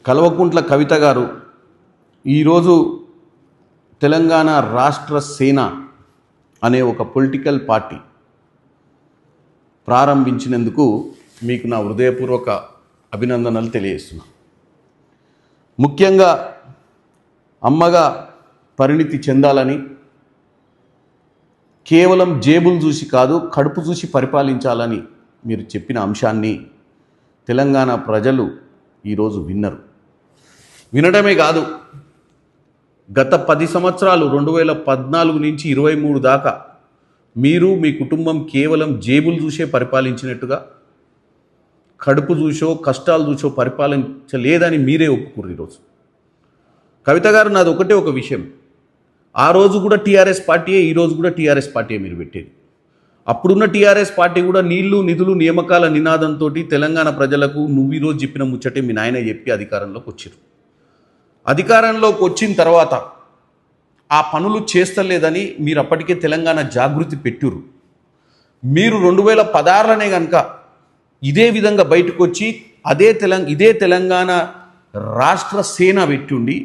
కల్వకుంట్ల కవిత గారు ఈరోజు తెలంగాణ రాష్ట్ర సేన అనే ఒక పొలిటికల్ పార్టీ ప్రారంభించినందుకు మీకు నా హృదయపూర్వక అభినందనలు తెలియజేస్తున్నాను. ముఖ్యంగా అమ్మగా పరిణితి చెందాలని, కేవలం జేబులు చూసి కాదు కడుపు చూసి పరిపాలించాలని మీరు చెప్పిన అంశాన్ని తెలంగాణ ప్రజలు ఈరోజు విన్నరు. వినడమే కాదు, గత 10 సంవత్సరాలు 2014 నుంచి 23 దాకా మీరు మీ కుటుంబం కేవలం జేబులు చూసే పరిపాలించినట్టుగా, కడుపు చూసో కష్టాలు చూసో పరిపాలించలేదని మీరే ఒప్పుకున్నారు. ఈరోజు కవిత గారు, నాది ఒకటే ఒక విషయం, ఆ రోజు కూడా టీఆర్ఎస్ పార్టీయే, ఈరోజు కూడా టీఆర్ఎస్ పార్టీయే మీరు పెట్టేది. అప్పుడున్న టీఆర్ఎస్ పార్టీ కూడా నీళ్లు నిధులు నియామకాల నినాదంతో తెలంగాణ ప్రజలకు నువ్వు ఈరోజు చెప్పిన ముచ్చటే మీ నాయన చెప్పి అధికారంలోకి వచ్చారు. అధికారంలోకి వచ్చిన తర్వాత ఆ పనులు చేస్తలేదని మీరు అప్పటికే తెలంగాణ జాగృతి పెట్టారు. మీరు 2016లోనే కనుక ఇదే విధంగా బయటకు వచ్చి ఇదే తెలంగాణ రాష్ట్ర సేన పెట్టుండి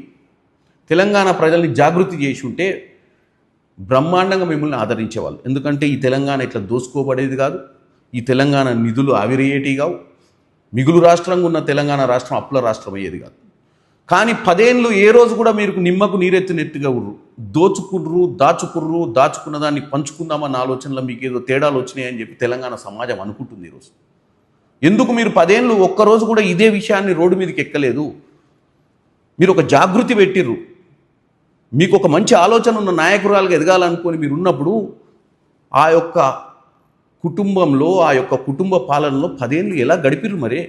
తెలంగాణ ప్రజల్ని జాగృతి చేసి ఉంటే బ్రహ్మాండంగా మిమ్మల్ని ఆదరించేవాళ్ళు. ఎందుకంటే ఈ తెలంగాణ ఇట్లా దోసుకోబడేది కాదు, ఈ తెలంగాణ నిధులు ఆవిరయ్యేటివి కావు, మిగులు రాష్ట్రంగా ఉన్న తెలంగాణ రాష్ట్రం అప్పుల రాష్ట్రం అయ్యేది కాదు. కానీ 10 ఏళ్ళు ఏ రోజు కూడా మీరు నిమ్మకు నీరెత్తినట్టుగా దాచుకున్న దాన్ని పంచుకుందామన్న ఆలోచనలో మీకు ఏదో తేడాలు వచ్చినాయని చెప్పి తెలంగాణ సమాజం అనుకుంటుంది ఈరోజు. ఎందుకు మీరు 10 ఏళ్ళు ఒక్కరోజు కూడా ఇదే విషయాన్ని రోడ్డు మీదకి ఎక్కలేదు? మీరు ఒక జాగృతి పెట్టిర్రు, మీకు ఒక మంచి ఆలోచన ఉన్న నాయకురాలుగా ఎదగాలనుకొని మీరు ఉన్నప్పుడు ఆ యొక్క కుటుంబంలో ఆ యొక్క కుటుంబ పాలనలో 10 ఏళ్ళు ఎలా గడిపిర్రు? మరే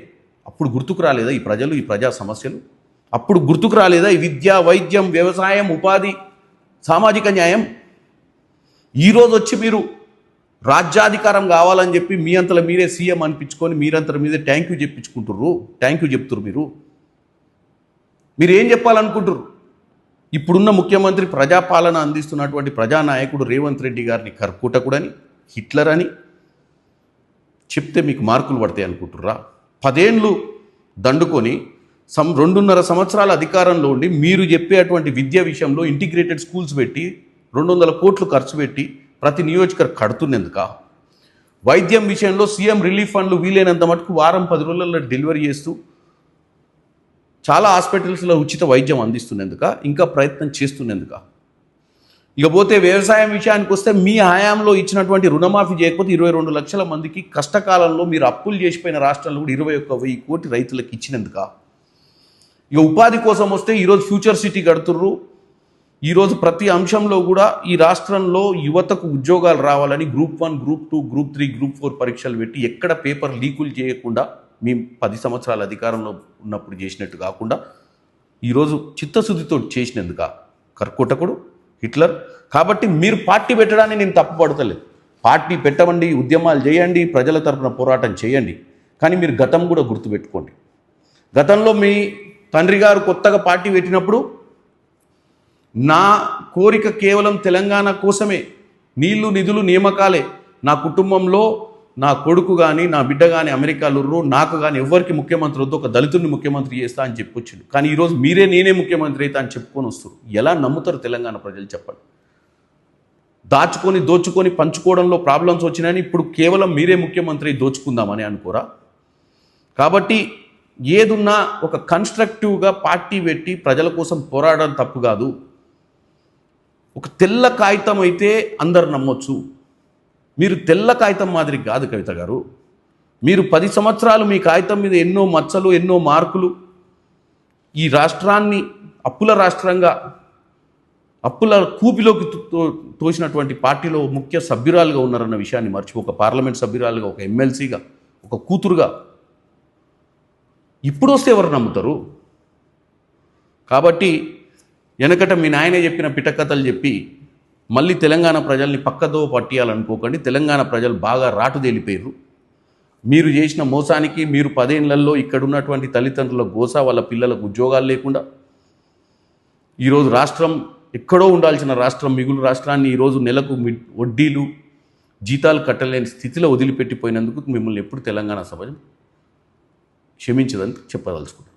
అప్పుడు గుర్తుకు రాలేదా ఈ ప్రజలు, ఈ ప్రజా సమస్యలు? అప్పుడు గుర్తుకు రాలేదా ఈ విద్య, వైద్యం, వ్యవసాయం, ఉపాధి, సామాజిక న్యాయం? ఈరోజు వచ్చి మీరు రాజ్యాధికారం కావాలని చెప్పి మీ అంతలో మీరే సీఎం అనిపించుకొని మీరంతలో మీదే థ్యాంక్ యూ చెప్తున్నారు. మీరు ఏం చెప్పాలనుకుంటున్నారు? ఇప్పుడున్న ముఖ్యమంత్రి ప్రజాపాలన అందిస్తున్నటువంటి ప్రజానాయకుడు రేవంత్ రెడ్డి గారిని కర్కూటకుడని, హిట్లర్ అని చెప్తే మీకు మార్కులు పడతాయి అనుకుంటుర్రా? 10 ఏళ్ళు దండుకొని 2.5 సంవత్సరాల అధికారంలో ఉండి మీరు చెప్పేటువంటి విద్య విషయంలో ఇంటిగ్రేటెడ్ స్కూల్స్ పెట్టి 200 కోట్లు ఖర్చు పెట్టి ప్రతి నియోజకవర్గం కడుతున్నందుక? వైద్యం విషయంలో సీఎం రిలీఫ్ ఫండ్లు వీలైనంత మటుకు వారం 10 రోజులలో డెలివరీ చేస్తూ చాలా హాస్పిటల్స్లో ఉచిత వైద్యం అందిస్తున్నందుక, ఇంకా ప్రయత్నం చేస్తున్నందుక? ఇకపోతే వ్యవసాయం విషయానికి వస్తే మీ హయాంలో ఇచ్చినటువంటి రుణమాఫీ చేయకపోతే 22 లక్షల మందికి కష్టకాలంలో మీరు అప్పులు చేసిపోయిన రాష్ట్రాల్లో కూడా 21,000 కోటి రైతులకు ఇచ్చినందుక? ఇక ఉపాధి కోసం వస్తే ఈరోజు ఫ్యూచర్ సిటీ కడుతుర్రు. ఈరోజు ప్రతి అంశంలో కూడా ఈ రాష్ట్రంలో యువతకు ఉద్యోగాలు రావాలని గ్రూప్ 1, గ్రూప్ 2, గ్రూప్ 3, గ్రూప్ 4 పరీక్షలు పెట్టి ఎక్కడ పేపర్ లీకులు చేయకుండా మేము 10 సంవత్సరాల అధికారంలో ఉన్నప్పుడు చేసినట్టు కాకుండా ఈరోజు చిత్తశుద్ధితో చేసినందుక కర్కోటకుడు, హిట్లర్? కాబట్టి మీరు పార్టీ పెట్టడాన్ని నేను తప్పుపడతలేదు. పార్టీ పెట్టవండి, ఉద్యమాలు చేయండి, ప్రజల తరపున పోరాటం చేయండి. కానీ మీరు గతం కూడా గుర్తుపెట్టుకోండి. గతంలో మీ తండ్రి గారు కొత్తగా పార్టీ పెట్టినప్పుడు నా కోరిక కేవలం తెలంగాణ కోసమే, నీళ్లు నిధులు నియామకాలే, నా కుటుంబంలో నా కొడుకు కానీ నా బిడ్డ కానీ అమెరికాలో నాకు కానీ ఎవరికి ముఖ్యమంత్రి వద్దు, ఒక దళితుడిని ముఖ్యమంత్రి చేస్తా అని చెప్పొచ్చిండు. కానీ ఈరోజు నేనే ముఖ్యమంత్రి అవుతా అని చెప్పుకొని వస్తారు. ఎలా నమ్ముతారు తెలంగాణ ప్రజలు చెప్పండి? దోచుకొని పంచుకోవడంలో ప్రాబ్లమ్స్ వచ్చినాయని ఇప్పుడు కేవలం మీరే ముఖ్యమంత్రి దోచుకుందామని అనుకోరా? కాబట్టి ఏదున్నా ఒక కన్స్ట్రక్టివ్గా పార్టీ పెట్టి ప్రజల కోసం పోరాడడం తప్పు కాదు. ఒక తెల్ల కాగితం అయితే అందరు నమ్మొచ్చు, మీరు తెల్ల కాగితం మాదిరి కాదు కవిత గారు. మీరు 10 సంవత్సరాలు మీ కాగితం మీద ఎన్నో మచ్చలు, ఎన్నో మార్కులు, ఈ రాష్ట్రాన్ని అప్పుల రాష్ట్రంగా, అప్పుల కూపిలోకి తోసినటువంటి పార్టీలో ముఖ్య సభ్యురాలుగా ఉన్నారన్న విషయాన్ని మర్చిపో, ఒక పార్లమెంట్ సభ్యురాలుగా, ఒక ఎమ్మెల్సీగా, ఒక కూతురుగా ఇప్పుడు వస్తే ఎవరు నమ్ముతారు? కాబట్టి వెనకట మీ నాయనే చెప్పిన పిటకథలు చెప్పి మళ్ళీ తెలంగాణ ప్రజల్ని పక్కదో పట్టియాలనుకోకండి. తెలంగాణ ప్రజలు బాగా రాటుదేలిపోయారు. మీరు చేసిన మోసానికి మీరు 10 ఏళ్లలో ఇక్కడ ఉన్నటువంటి తల్లిదండ్రుల గోస, వాళ్ళ పిల్లలకు ఉద్యోగాలు లేకుండా, ఈరోజు రాష్ట్రం ఎక్కడో ఉండాల్సిన రాష్ట్రం, మిగులు రాష్ట్రాన్ని ఈరోజు నెలకు వడ్డీలు జీతాలు కట్టలేని స్థితిలో వదిలిపెట్టిపోయినందుకు మిమ్మల్ని ఎప్పుడు తెలంగాణ సమాజం క్షమించదని చెప్పదలుచుకుంటాను.